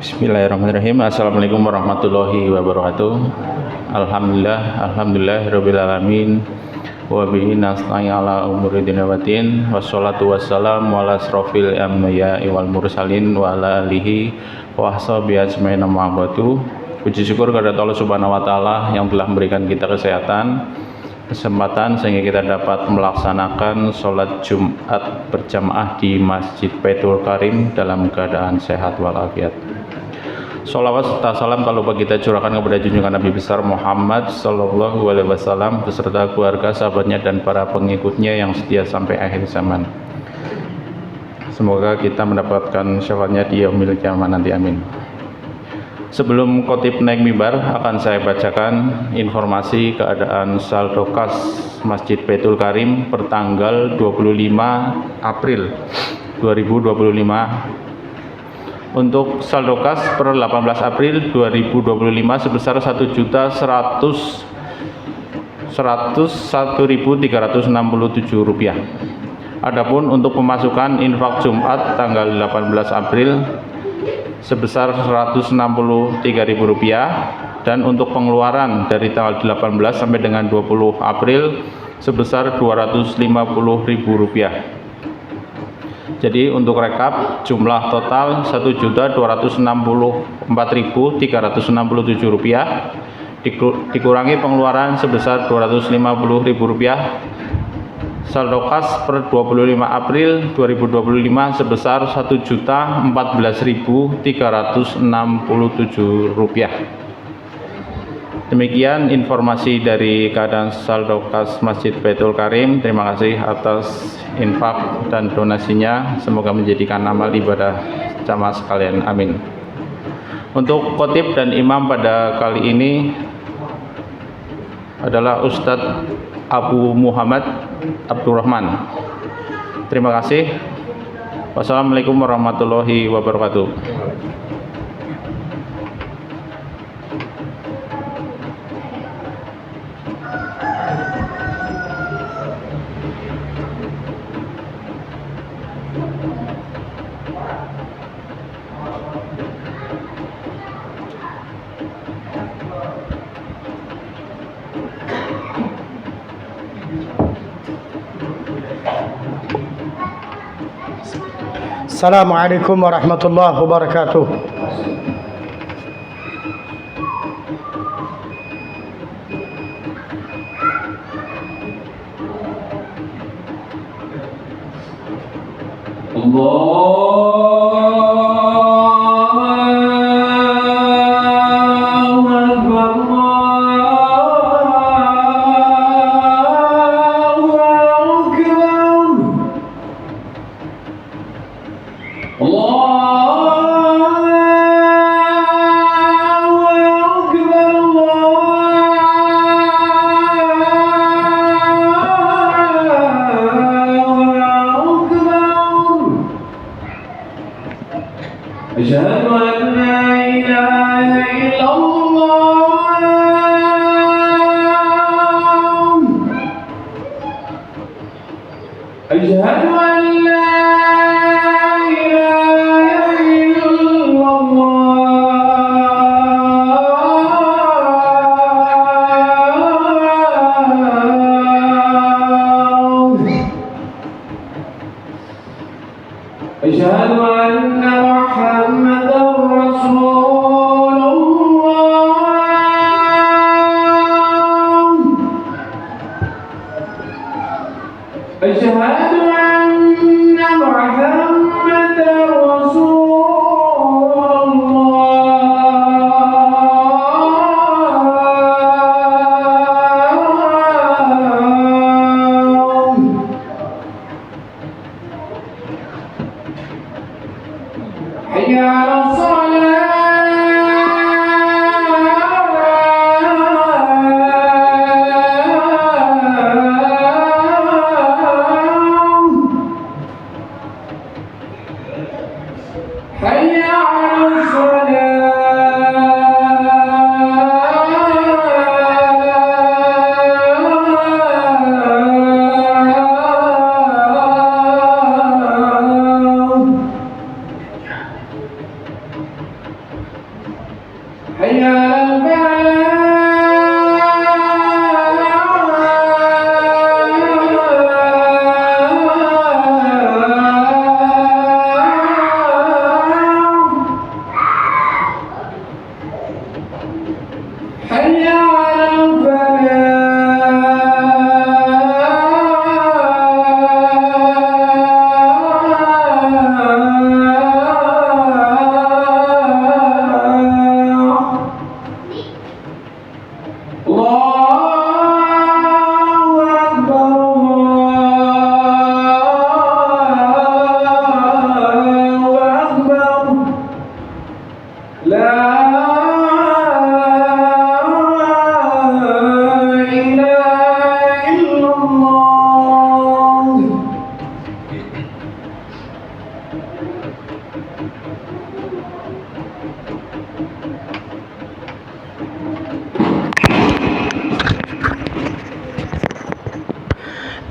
Bismillahirrahmanirrahim. Assalamualaikum warahmatullahi wabarakatuh. Alhamdulillah alamin. Wa bihi nasta'in ala umuri dina waddin. Wassalatu wassalamu ala asrofil anbiya'i wal mursalin wa ala alihi wa sahbihi ajmain amma ba'du. Puji syukur kepada Allah Subhanahu wa taala yang telah memberikan kita kesempatan sehingga kita dapat melaksanakan sholat Jumat berjamaah di Masjid Baitul Karim dalam keadaan sehat walafiat. Sholawat serta salam tak lupa kita curahkan kepada junjungan Nabi besar Muhammad Sallallahu Alaihi Wasallam beserta keluarga, sahabatnya dan para pengikutnya yang setia sampai akhir zaman. Semoga kita mendapatkan syafaatnya di yaumil kiamah nanti, amin. Sebelum khotib naik mimbar, akan saya bacakan informasi keadaan saldo kas Masjid Baitul Karim pertanggal 25 April 2025. Untuk saldo kas per 18 April 2025 sebesar Rp1.101.367. Adapun untuk pemasukan infak Jumat tanggal 18 April sebesar Rp163.000 dan untuk pengeluaran dari tanggal 18 sampai dengan 20 April sebesar Rp250.000. Jadi untuk rekap jumlah total Rp1.264.367 dikurangi pengeluaran sebesar Rp250.000. Saldo kas per 25 April 2025 sebesar Rp1.14.367. Demikian informasi dari keadaan saldo kas Masjid Baitul Karim. Terima kasih atas infak dan donasinya. Semoga menjadikan amal ibadah jamaah sekalian. Amin. Untuk khotib dan imam pada kali ini adalah Ustadz Abu Muhammad Abdurrahman. Terima kasih. Wassalamualaikum warahmatullahi wabarakatuh. Assalamualaikum warahmatullahi wabarakatuh.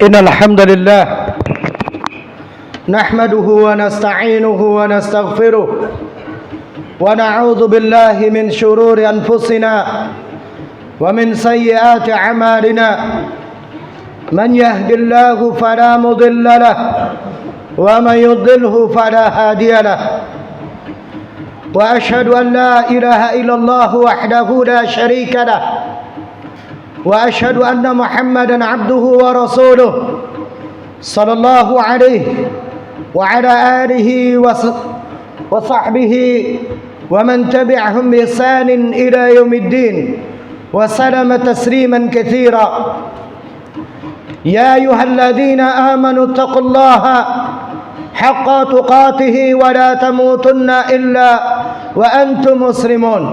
إن الحمد لله نحمده ونستعينه ونستغفره ونعوذ بالله من شرور أنفسنا ومن سيئات أعمالنا من يهد الله فلا مضل له ومن يضلله فلا هادي له وأشهد أن لا إله إلا الله وحده لا شريك له وأشهد أن محمدا عبده ورسوله صلى الله عليه وعلى آله وصحبه ومن تبعهم بإحسان إلى يوم الدين وسلم تسليما كثيرا يا أيها الذين آمنوا اتقوا الله حق تقاته ولا تموتن إلا وأنتم مسلمون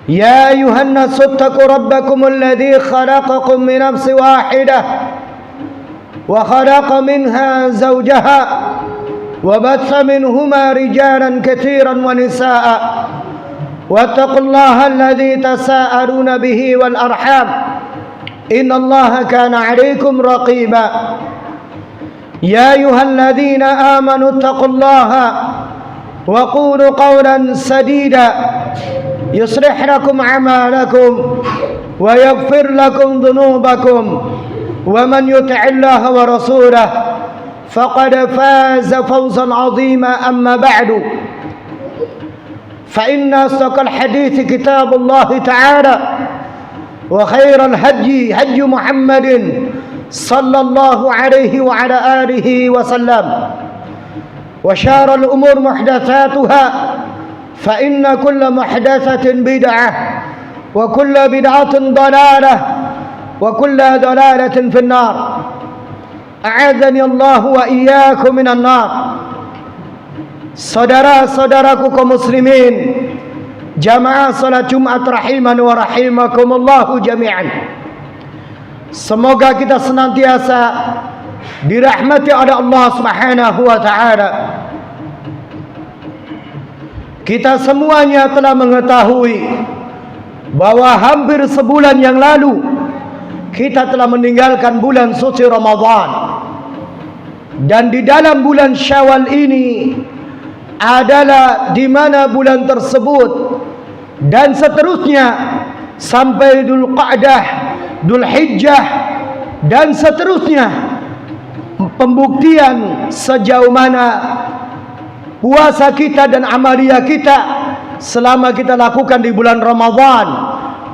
يا أيها الناس اتقوا ربكم الذي خلقكم من نفس واحدة وخلق منها زوجها وبث منهما رجالا كثيرا ونساء واتقوا الله الذي تساءلون به والأرحام إن الله كان عليكم رقيبا يا أيها الذين آمنوا اتقوا الله وقولوا قولا سديدا يصلح لكم أعمالكم ويغفر لكم ذنوبكم ومن يطع الله ورسوله فقد فاز فوزا عظيما أما بعد فإن أصدق الحديث كتاب الله تعالى وخير الهدي هدي محمد صلى الله عليه وعلى آله وسلم وشار الأمور محدثاتها فإن كل محدثة بدعة وكل بدعة ضلالة وكل ضلالة في النار أعاذني الله وإياكم من النار. Saudara-saudaraku kaum muslimin, jamaah salat Jumat rahiman wa rahimakumullahu jami'an. Semoga kita senantiasa dirahmati oleh Allah Subhanahu wa taala. Kita semuanya telah mengetahui bahwa hampir sebulan yang lalu kita telah meninggalkan bulan suci Ramadan. Dan di dalam bulan Syawal ini adalah di mana bulan tersebut dan seterusnya sampai Dzulqa'dah, Dzulhijjah dan seterusnya, pembuktian sejauh mana puasa kita dan amalia kita selama kita lakukan di bulan Ramadan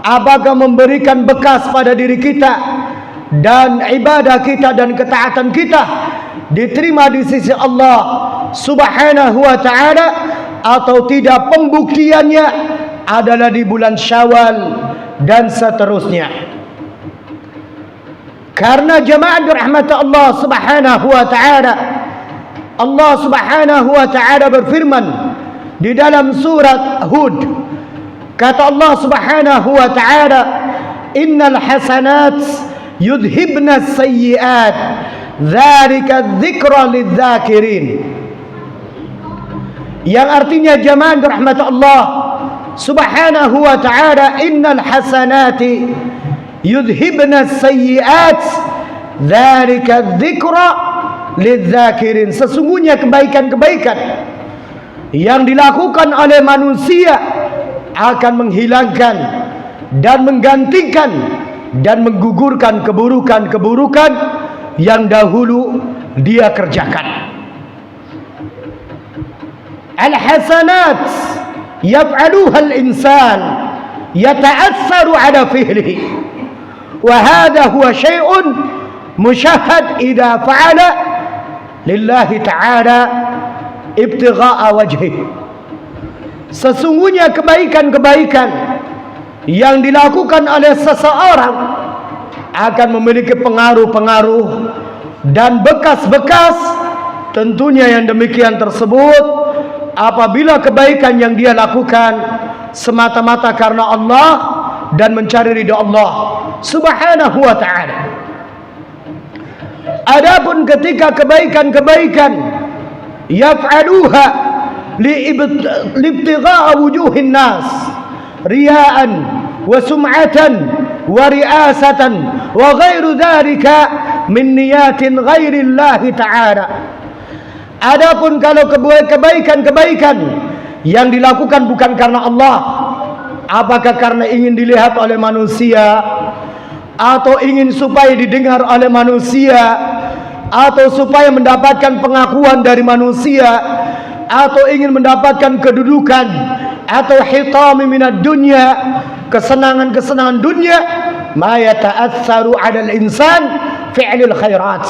apakah memberikan bekas pada diri kita dan ibadah kita dan ketaatan kita diterima di sisi Allah Subhanahu wa ta'ala atau tidak. Pembuktiannya adalah di bulan Syawal dan seterusnya. Karena jemaah dirahmati Allah Subhanahu wa ta'ala, Allah Subhanahu wa ta'ala berfirman di dalam surat Hud, kata Allah Subhanahu wa ta'ala, innal hasanat yudhibna sayyiat dzalika dzikra lidzakirin, yang artinya jemaah rahmat Allah Subhanahu wa ta'ala, innal hasanati yudhibna sayyiat dzalika dzikra lidzakirin, sesungguhnya kebaikan-kebaikan yang dilakukan oleh manusia akan menghilangkan dan menggantikan dan menggugurkan keburukan-keburukan yang dahulu dia kerjakan. Al-hasanat yaf'aluha al-insan yata'assaru ala fi'lihi, wa hadha huwa syai'un musyahad idza fa'ala lillahi ta'ala ibtigha'a wajhih. Sesungguhnya kebaikan-kebaikan yang dilakukan oleh seseorang akan memiliki pengaruh-pengaruh dan bekas-bekas. Tentunya yang demikian tersebut apabila kebaikan yang dia lakukan semata-mata karena Allah dan mencari ridha Allah Subhanahu wa ta'ala. Adapun ketika kebaikan-kebaikan yaf'aluha liibtigha'a wujuhin nas riya'an wa sum'atan wa ri'asatan wa ghairu dhalika min niyatin ghairi Allah ta'ala. Adapun kalau kebaikan-kebaikan yang dilakukan bukan karena Allah, apakah karena ingin dilihat oleh manusia, atau ingin supaya didengar oleh manusia, atau supaya mendapatkan pengakuan dari manusia, atau ingin mendapatkan kedudukan, atau hitami minad dunya, kesenangan-kesenangan dunia, ma yata'atsaru 'alal insan fi'lil khairat,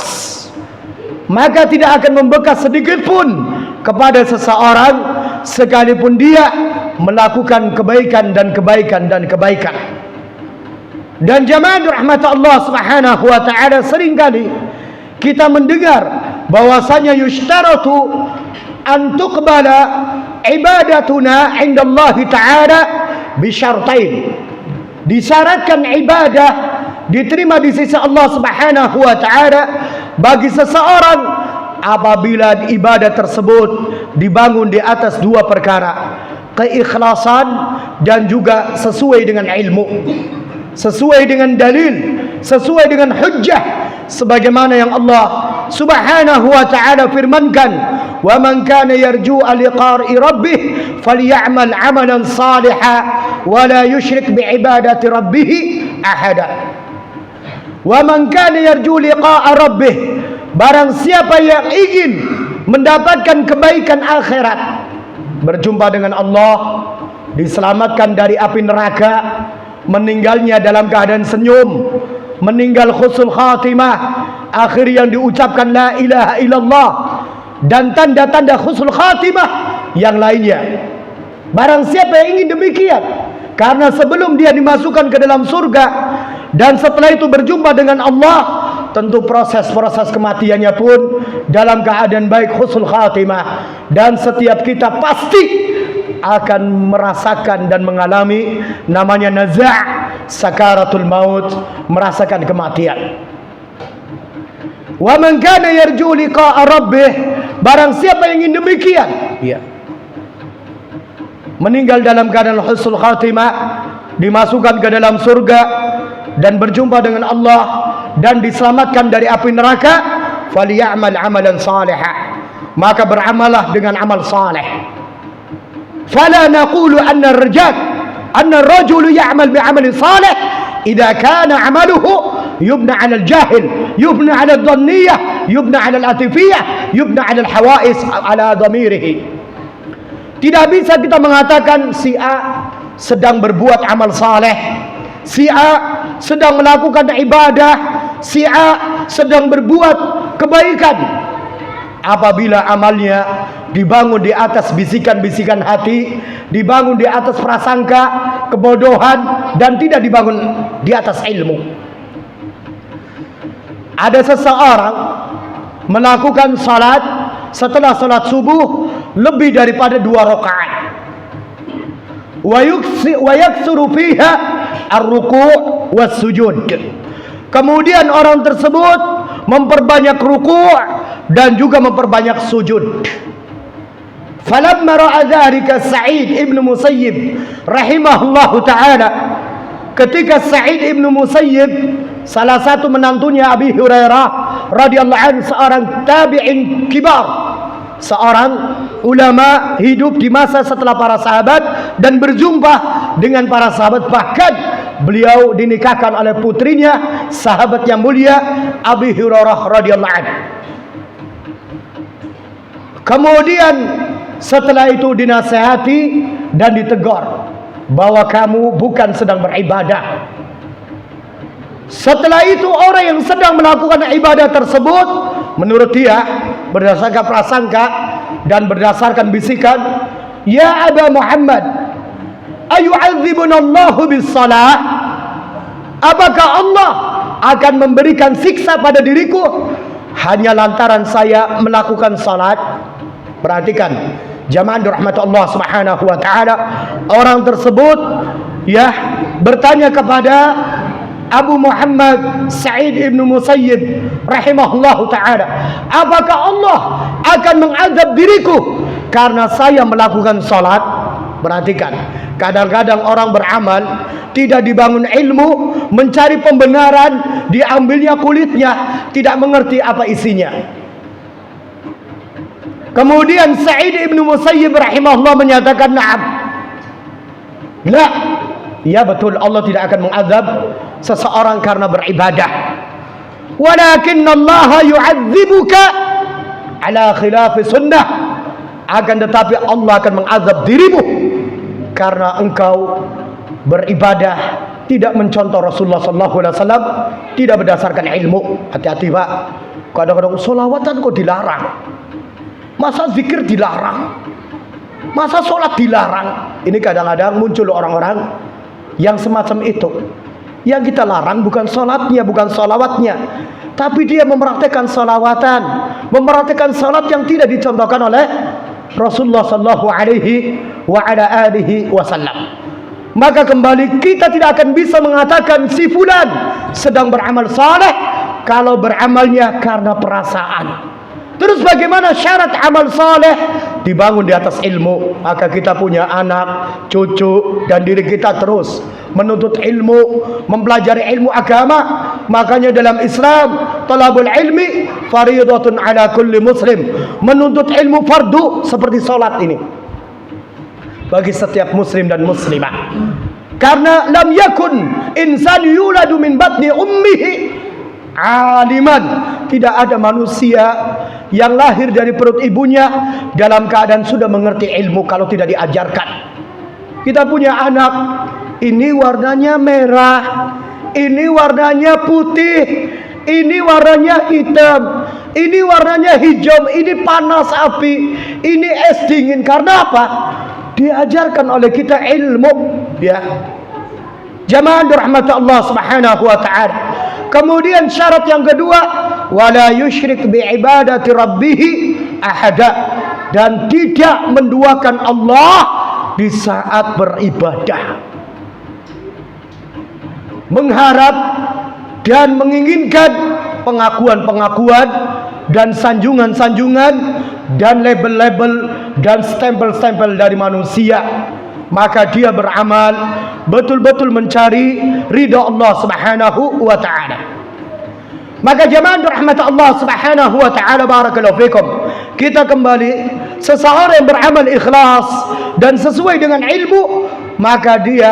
maka tidak akan membekas sedikit pun kepada seseorang sekalipun dia melakukan kebaikan dan kebaikan dan kebaikan. Dan jamaah rahmat Allah Subhanahu wa ta'ala, seringkali kita mendengar bahwasanya yushtaratu an tuqbala ibadatuna 'inda Allah ta'ala bi syartain. Disyaratkan ibadah diterima di sisi Allah Subhanahu wa ta'ala bagi seseorang apabila ibadah tersebut dibangun di atas dua perkara: keikhlasan dan juga sesuai dengan ilmu, sesuai dengan dalil, sesuai dengan hujjah, sebagaimana yang Allah Subhanahu wa ta'ala firmankan, wa man kana yarju liqa'i rabbih falyamal 'amalan salihan wa la yusyrik bi ibadati rabbih ahada. Wa man kana yarju liqa'a rabbih, barang siapa yang ingin mendapatkan kebaikan akhirat, berjumpa dengan Allah, diselamatkan dari api neraka, meninggalnya dalam keadaan senyum, meninggal husnul khatimah, akhir yang diucapkan la ilaha illallah, dan tanda-tanda husnul khatimah yang lainnya. Barang siapa yang ingin demikian, karena sebelum dia dimasukkan ke dalam surga dan setelah itu berjumpa dengan Allah, tentu proses-proses kematiannya pun dalam keadaan baik husnul khatimah, dan setiap kita pasti akan merasakan dan mengalami namanya naza' sakaratul maut, merasakan kematian. Wa man kana yarju liqa'a rabbih, barang siapa yang ingin demikian, ya, meninggal dalam keadaan husnul khatimah, dimasukkan ke dalam surga dan berjumpa dengan Allah dan diselamatkan dari api neraka, falyamal 'amalan salihan, maka beramalah dengan amal saleh. Fala naqulu anna ar-rajulu ya'mal bi'amalin salih idza kana 'amaluhu yubna 'ala al-jahil, yubna 'ala ad-dhanniyah, yubna 'ala al-atifiyah, yubna 'ala al-hawa'is 'ala dhamirihi. Tidak bisa kita mengatakan si A sedang berbuat amal saleh, si A sedang melakukan ibadah, si A sedang berbuat kebaikan, apabila amalnya dibangun di atas bisikan-bisikan hati, dibangun di atas prasangka kebodohan, dan tidak dibangun di atas ilmu. Ada seseorang melakukan salat setelah salat subuh lebih daripada 2 rakaat, wa yaksuru fiha ar-ruku' was sujud. Kemudian orang tersebut memperbanyak ruku' dan juga memperbanyak sujud. Falamma ra'a dzalika Sa'id ibn Musayyib rahimahullahu taala, ketika Sa'id ibn Musayyib, salah satu menantunya Abi Hurairah radhiyallahu anhu, seorang tabi'in kibar, seorang ulama hidup di masa setelah para sahabat dan berjumpa dengan para sahabat. Bahkan beliau dinikahkan oleh putrinya, sahabat yang mulia Abi Hurairah radhiyallahu anhu. Kemudian setelah itu dinasihati dan ditegur bahwa kamu bukan sedang beribadah. Setelah itu orang yang sedang melakukan ibadah tersebut, menurut dia, berdasarkan prasangka dan berdasarkan bisikan, ya Aba Muhammad, ayu'adzibunallahu bis-salah? Apakah Allah akan memberikan siksa pada diriku hanya lantaran saya melakukan salat? Perhatikan, jamaah dirahmati Allah Subhanahu wa taala. Orang tersebut bertanya kepada Abu Muhammad Sa'id ibn Musayyib rahimahullahu ta'ala, apakah Allah akan mengazab diriku karena saya melakukan salat? Perhatikan, kadang-kadang orang beramal tidak dibangun ilmu, mencari pembenaran, diambilnya kulitnya, tidak mengerti apa isinya. Kemudian Sa'id ibn Musayyib rahimahullah menyatakan, na'am, la, ya betul, Allah tidak akan mengazab seseorang karena beribadah. Walakin Allah yu'adzibuka ala khilafi sunnah. Akan tetapi Allah akan mengazab dirimu karena engkau beribadah tidak mencontoh Rasulullah SAW, tidak berdasarkan ilmu. Hati-hati Pak, kadang-kadang sholawatan kok dilarang, masa zikir dilarang, masa sholat dilarang. Ini kadang-kadang muncul orang-orang yang semacam itu. Yang kita larang bukan sholatnya, bukan sholawatnya, tapi dia mempraktekkan sholawatan, mempraktekkan sholat yang tidak dicontohkan oleh Rasulullah Sallallahu Alaihi Wasallam. Maka kembali kita tidak akan bisa mengatakan si fulan sedang beramal saleh kalau beramalnya karena perasaan. Terus bagaimana syarat amal saleh? Dibangun di atas ilmu. Maka kita punya anak, cucu, dan diri kita terus menuntut ilmu, mempelajari ilmu agama. Makanya dalam Islam, talabul ilmi fariidatun ala kulli muslim. Menuntut ilmu fardu seperti salat ini bagi setiap muslim dan muslimah. Karena lam yakun insan yuladu min batni ummihi aliman. Tidak ada manusia yang lahir dari perut ibunya dalam keadaan sudah mengerti ilmu kalau tidak diajarkan. Kita punya anak, ini warnanya merah, ini warnanya putih, ini warnanya hitam, ini warnanya hijau, ini panas api, ini es dingin. Karena apa? Diajarkan oleh kita ilmu, ya. Jamaah dirahmati Allah Subhanahu wa taala. Kemudian syarat yang kedua, wala yusyrik bi ibadati rabbih ahada, dan tidak menduakan Allah di saat beribadah. Mengharap dan menginginkan pengakuan-pengakuan dan sanjungan-sanjungan dan label-label dan stempel-stempel dari manusia, maka dia beramal betul-betul mencari ridha Allah Subhanahu wa taala. Maka jamaah rahmat Allah Subhanahu wa taala, barakallahu fikum. Kita kembali, seseorang yang beramal ikhlas dan sesuai dengan ilmu, maka dia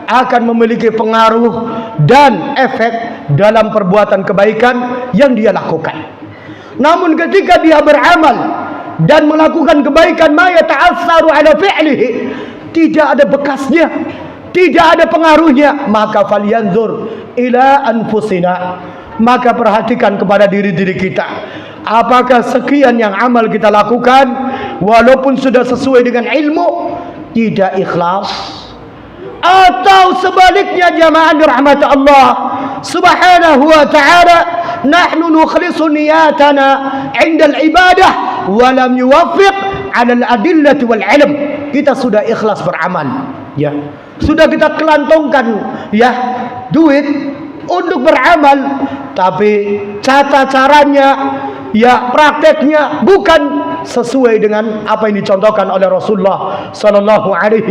akan memiliki pengaruh dan efek dalam perbuatan kebaikan yang dia lakukan. Namun ketika dia beramal dan melakukan kebaikan, ma yata'assaru ala fi'lihi, tidak ada bekasnya, tidak ada pengaruhnya, maka falyanzur ila anfusina. Maka perhatikan kepada diri-diri kita, apakah sekian yang amal kita lakukan walaupun sudah sesuai dengan ilmu tidak ikhlas, atau sebaliknya jamaah dirahmati Allah Subhanahu wa taala, nahnu nukhlisu niyatana 'inda al-ibadah wa lam yuwaffiq 'ala al-adillati wal 'ilm. Kita sudah ikhlas beramal, ya, sudah kita kelantongkan, ya, duit untuk beramal, tapi tata caranya, ya, prakteknya bukan sesuai dengan apa yang dicontohkan oleh Rasulullah Sallallahu Alaihi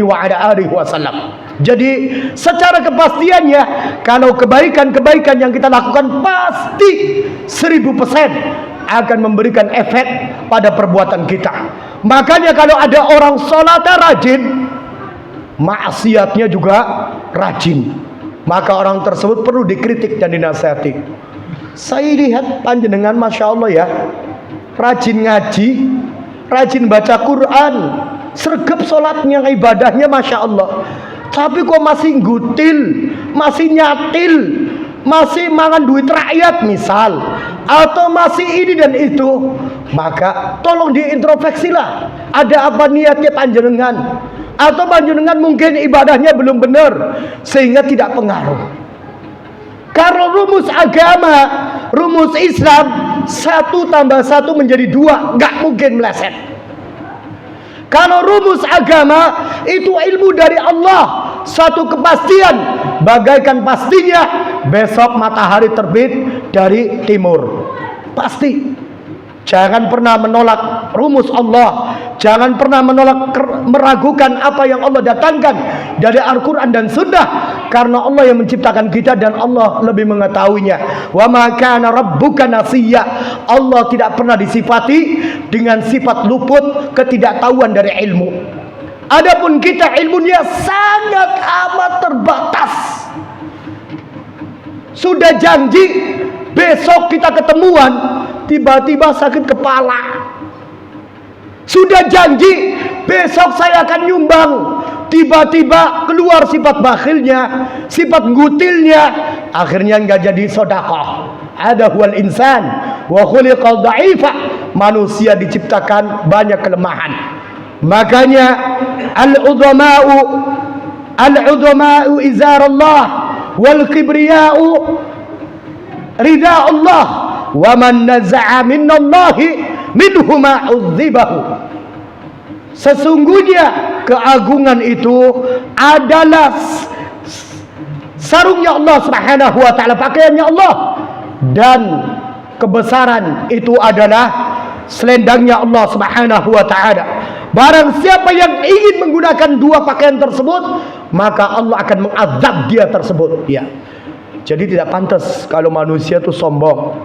Wasallam. Jadi secara kepastiannya, kalau kebaikan-kebaikan yang kita lakukan pasti 1000% akan memberikan efek pada perbuatan kita. Makanya kalau ada orang sholat rajin, maksiatnya juga rajin, maka orang tersebut perlu dikritik dan dinasihati. Saya lihat panjenengan Masya Allah ya, rajin ngaji, rajin baca Quran, sregep sholatnya, ibadahnya Masya Allah, tapi kok masih ngutil, masih nyatil, masih mangan duit rakyat misal, atau masih ini dan itu, maka tolong diintrospeksilah, ada apa niatnya panjenengan, atau panjenengan mungkin ibadahnya belum benar sehingga tidak pengaruh. Karena rumus agama, rumus Islam, 1 tambah 1 menjadi 2, nggak mungkin meleset. Kalau rumus agama itu ilmu dari Allah, satu kepastian, bagaikan pastinya besok matahari terbit dari timur, pasti. Jangan pernah menolak rumus Allah, jangan pernah meragukan apa yang Allah datangkan dari Al-Quran dan Sunnah, karena Allah yang menciptakan kita dan Allah lebih mengetahuinya. Wa ma kana rabbuka nasiya, Allah tidak pernah disifati dengan sifat luput, ketidaktahuan dari ilmu. Adapun kita ilmunya sangat amat terbatas. Sudah janji besok kita ketemuan, tiba-tiba sakit kepala. Sudah janji besok saya akan nyumbang, tiba-tiba keluar sifat bakhilnya, sifat ngutilnya, akhirnya nggak jadi sedekah. Ada huwal insan wa khuliqal dha'ifa, manusia diciptakan banyak kelemahan. Makanya al-udhama'u izarullah wal kibriya'u ridha Allah, wa man naza'a minallahi minhuma udzibahu. Sesungguhnya keagungan itu adalah sarungnya Allah Subhanahu wa taala, pakaiannya Allah, dan kebesaran itu adalah selendangnya Allah Subhanahu wa taala. Barang siapa yang ingin menggunakan dua pakaian tersebut, maka Allah akan mengazab dia tersebut, ya. Jadi tidak pantas kalau manusia itu sombong.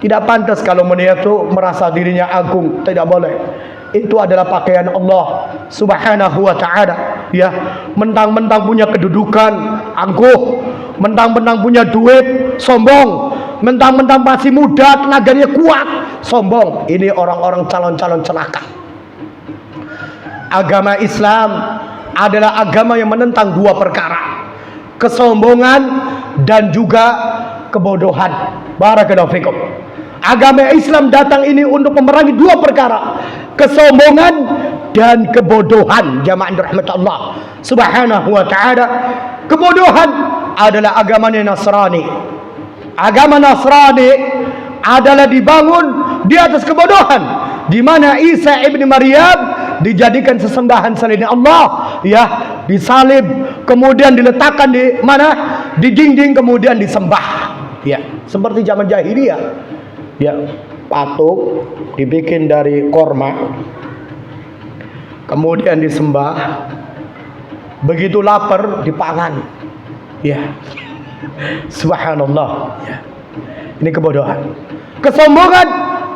Tidak pantas kalau manusia itu merasa dirinya agung, tidak boleh. Itu adalah pakaian Allah Subhanahu wa taala, ya. Mentang-mentang punya kedudukan, angkuh, mentang-mentang punya duit, sombong, mentang-mentang masih muda, tenaganya kuat, sombong. Ini orang-orang calon-calon celaka. Agama Islam adalah agama yang menentang dua perkara, kesombongan dan juga kebodohan. Barakallahu fikum. Agama Islam datang ini untuk memerangi dua perkara, kesombongan dan kebodohan. Jamaah rahmat Allah Subhanahu wa taala. Kebodohan adalah agamanya Nasrani. Agama Nasrani adalah dibangun di atas kebodohan, di mana Isa ibni Maryam dijadikan sesembahan selain Allah, ya, disalib, kemudian diletakkan di mana, di dinding, kemudian disembah, ya, seperti zaman jahiliyah, ya, patung dibikin dari korma, kemudian disembah, begitu lapar dipangan, ya. Subhanallah, ya. Ini kebodohan. Kesombongan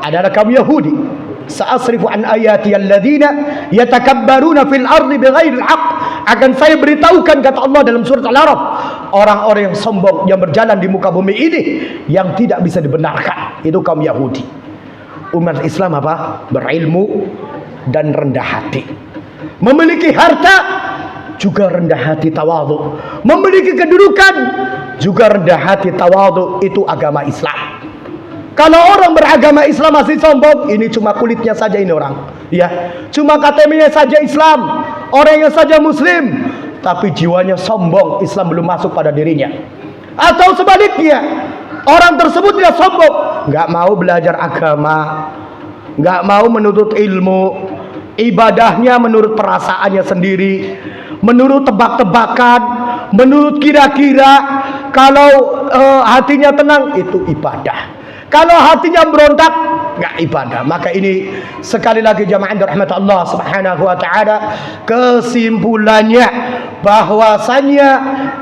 adalah kaum Yahudi. Sa'asrifu an ayati alladzina yatakabbaruna fil ardi bighairil haqq. Akan saya beritahukan, kata Allah dalam surat Al-A'raf, orang-orang yang sombong yang berjalan di muka bumi ini yang tidak bisa dibenarkan. Itu kaum Yahudi. Umat Islam apa? Berilmu dan rendah hati. Memiliki harta juga rendah hati, tawadhu. Memiliki kedudukan juga rendah hati, tawadhu. Itu agama Islam. Kalau orang beragama Islam masih sombong, ini cuma kulitnya saja ini orang, ya, cuma KTP-nya saja Islam, orangnya saja Muslim, tapi jiwanya sombong, Islam belum masuk pada dirinya. Atau sebaliknya, orang tersebut tidak sombong, nggak mau belajar agama, nggak mau menuntut ilmu, ibadahnya menurut perasaannya sendiri, menurut tebak-tebakan, menurut kira-kira. Kalau hatinya tenang, itu ibadah. Kalau hatinya berontak, nggak ibadah. Maka ini sekali lagi jamaah rahmat Allah Subhanahu wa taala, kesimpulannya bahwasanya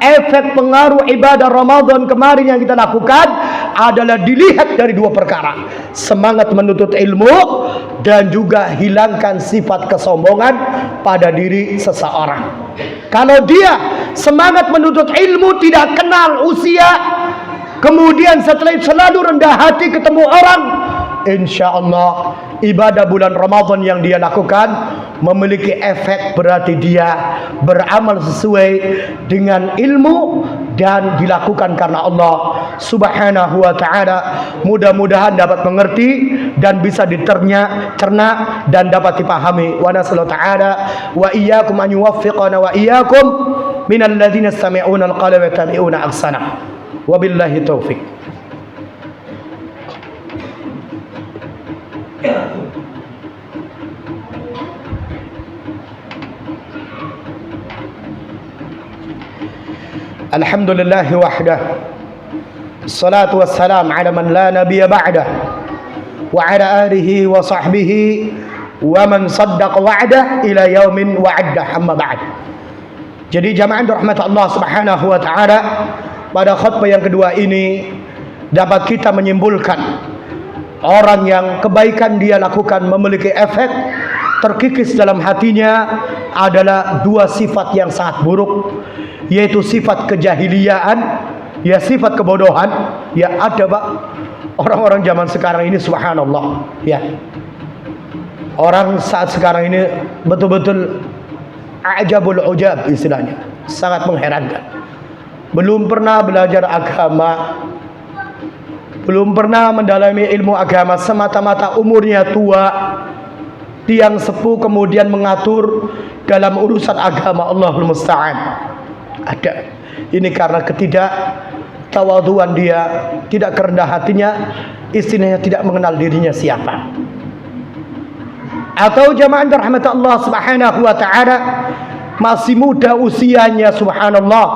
efek pengaruh ibadah Ramadan kemarin yang kita lakukan adalah dilihat dari dua perkara: semangat menuntut ilmu dan juga hilangkan sifat kesombongan pada diri seseorang. Kalau dia semangat menuntut ilmu, tidak kenal usia, kemudian setelah itu selalu rendah hati ketemu orang, insya Allah ibadah bulan Ramadan yang dia lakukan memiliki efek, berarti dia beramal sesuai dengan ilmu dan dilakukan karena Allah Subhanahu wa ta'ala. Mudah-mudahan dapat mengerti dan bisa cerna dan dapat dipahami. Wa nasallahu ta'ala wa iyyakum an yuwaffiqana wa iyyakum minal ladzina yastami'una al-qawla wa yattabi'una ahsana. Wabillahi taufik. Alhamdulillah wahdah, salatu wassalam ala man la nabiyya ba'dah, wa ala alihi wa sahbihi wa man saddaqa wa'dah ila yaumin wa'addah, amma ba'd. Jadi jamaah rahmat Allah Subhanahu wa ta'ala, pada khutbah yang kedua ini dapat kita menyimpulkan orang yang kebaikan dia lakukan memiliki efek terkikis dalam hatinya adalah dua sifat yang sangat buruk, yaitu sifat kejahiliaan, ya sifat kebodohan. Ya ada Pak, orang-orang zaman sekarang ini subhanallah, ya orang saat sekarang ini betul-betul ajabul ujab istilahnya, sangat mengherankan. Belum pernah belajar agama, belum pernah mendalami ilmu agama, semata-mata umurnya tua, tiang sepuh, kemudian mengatur dalam urusan agama. Allahul musta'an. Ada. Ini karena ketidaktawaduan dia, tidak kerendah hatinya, istilahnya tidak mengenal dirinya siapa. Atau jamaah rahmat Allah Subhanahu wa ta'ala, masih muda usianya, subhanallah,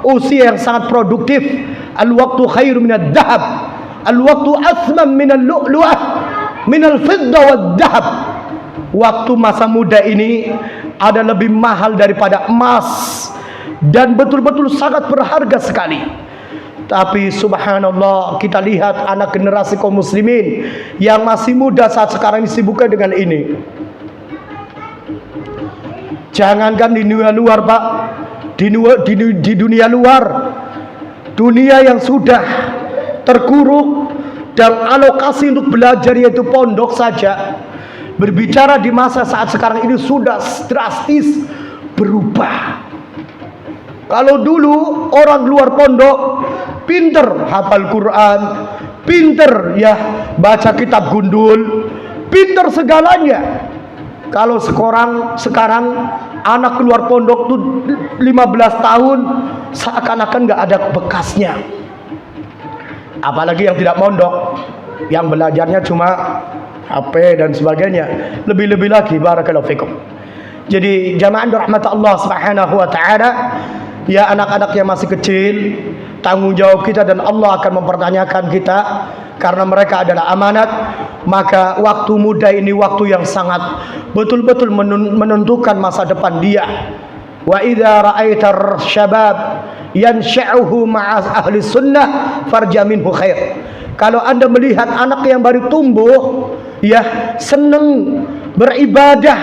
usia yang sangat produktif. Al-waqtu khairu minad dhahab, al-waqtu athman minal lu'lu'ah minal fidda wad dhahab. Waktu masa muda ini ada lebih mahal daripada emas dan betul-betul sangat berharga sekali. Tapi subhanallah, kita lihat anak generasi kaum muslimin yang masih muda saat sekarang disibukkan dengan ini. Jangankan di dunia luar Pak, di dunia luar, dunia yang sudah terkuruk dan alokasi untuk belajar yaitu pondok saja, berbicara di masa saat sekarang ini sudah drastis berubah. Kalau dulu orang luar pondok pinter hafal Quran, pinter ya baca kitab gundul, pinter segalanya. Kalau sekarang anak keluar pondok tuh 15 tahun seakan-akan nggak ada bekasnya. Apalagi yang tidak mondok, yang belajarnya cuma HP dan sebagainya. Lebih-lebih lagi, barakallahu fikum. Jadi jamaah rahmat Allah Subhanahu wa ta'ala, ya anak-anak yang masih kecil, tanggung jawab kita dan Allah akan mempertanyakan kita karena mereka adalah amanat. Maka waktu muda ini waktu yang sangat betul-betul menentukan masa depan dia. Wa idza ra'aitar syabab yansha'uhu ma'a ahli sunnah farja minhu khair. Kalau Anda melihat anak yang baru tumbuh, ya senang beribadah,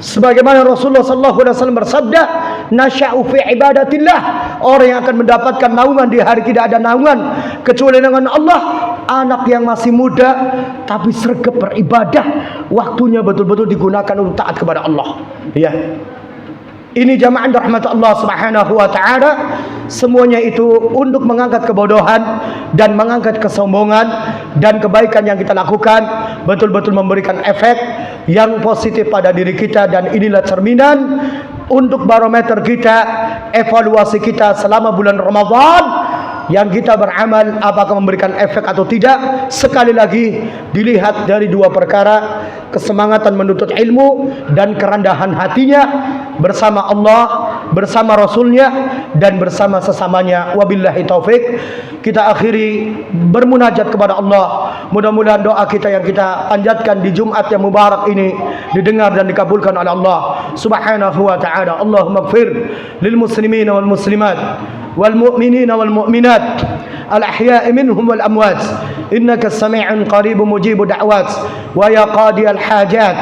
sebagaimana Rasulullah SAW bersabda, nasya'u fi ibadatillah, orang yang akan mendapatkan naungan di hari tidak ada naungan kecuali dengan Allah. Anak yang masih muda tapi sregep beribadah, waktunya betul-betul digunakan untuk taat kepada Allah. Ya, ini jamaah rahmat Allah Subhanahu wa ta'ala, semuanya itu untuk mengangkat kebodohan dan mengangkat kesombongan, dan kebaikan yang kita lakukan betul-betul memberikan efek yang positif pada diri kita. Dan inilah cerminan untuk barometer kita, evaluasi kita selama bulan Ramadan, yang kita beramal apakah memberikan efek atau tidak. Sekali lagi dilihat dari dua perkara: kesemangatan menuntut ilmu dan kerendahan hatinya bersama Allah, bersama Rasulnya, dan bersama sesamanya. Wabillahi taufik. Kita akhiri bermunajat kepada Allah. Mudah-mudahan doa kita yang kita panjatkan di Jumat yang mubarak ini didengar dan dikabulkan oleh Allah Subhanahu wa ta'ala. Allahumma ighfir lil muslimin wal muslimat والمؤمنين والمؤمنات الأحياء منهم والأموات إنك السميع قريب مجيب دعوات ويا قاضي الحاجات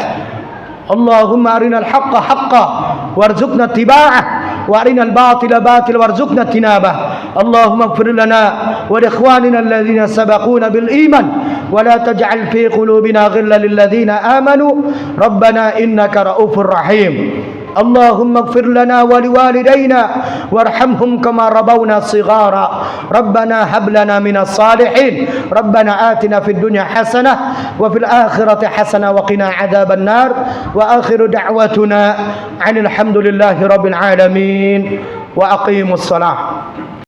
اللهم أرنا الحق حقا وارزقنا اتباعه وأرنا الباطل باطلا وارزقنا اجتنابه اللهم اغفر لنا ولإخواننا الذين سبقونا بالإيمان ولا تجعل في قلوبنا غلا للذين آمنوا ربنا إنك رؤوف رحيم اللهم اغفر لنا ولوالدينا وارحمهم كما ربونا صغارا ربنا هب لنا من الصالحين ربنا آتنا في الدنيا حسنة وفي الآخرة حسنة وقنا عذاب النار وآخر دعوتنا عن الحمد لله رب العالمين وأقيموا الصلاة.